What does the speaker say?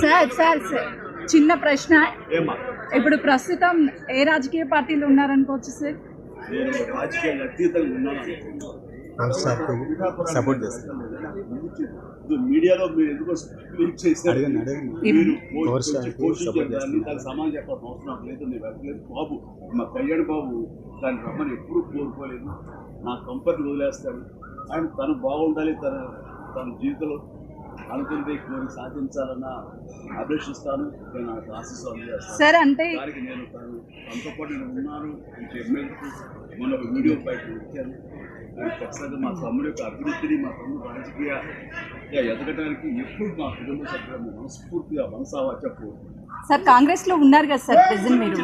Sir sir sir చిన్న ప్రశ్న, ఇప్పుడు ప్రస్తుతం ఏ రాజకీయ పార్టీలు ఉన్నారనుకోవచ్చు సార్? నేను రాజకీయాలు అతీతంగా ఉన్నాను, సపోర్ట్ చేస్తాను. మీడియాలో మీరు ఎందుకో స్పీక్ చేశారు, మీరు దానికి సమాధానం చెప్పాల్సిన అవసరం లేదు. నేను వెళ్ళలేదు బాబు, మా కళ్యాణ్ బాబు దాన్ని రమ్మని ఎప్పుడూ కోరుకోలేదు. నా కంపెనీ వదిలేస్తాడు, ఆయన తను బాగుండాలి, తన జీవితంలో అనుకుంటే కోరి సాధించాలన్న అభిలషిస్తాను. నేను ఆశిస్తాను సార్. అంటే దానికి నేను తనతో పాటు నేను ఉన్నాను. ఎమ్మెల్యేకు మొన్న ఒక వీడియో బయట ఇచ్చాను. ఖచ్చితంగా మా తమ్ముడు యొక్క అభివృద్ధిని, మా తమ్ముడు రాజకీయంగా ఎదగడానికి ఎప్పుడు మా కుటుంబ సభ్యులను మనస్ఫూర్తిగా మనసావా చెప్పు. సార్ కాంగ్రెస్ లో ఉన్నారు కదా సార్ ప్రెసిడెంట్ మీరు?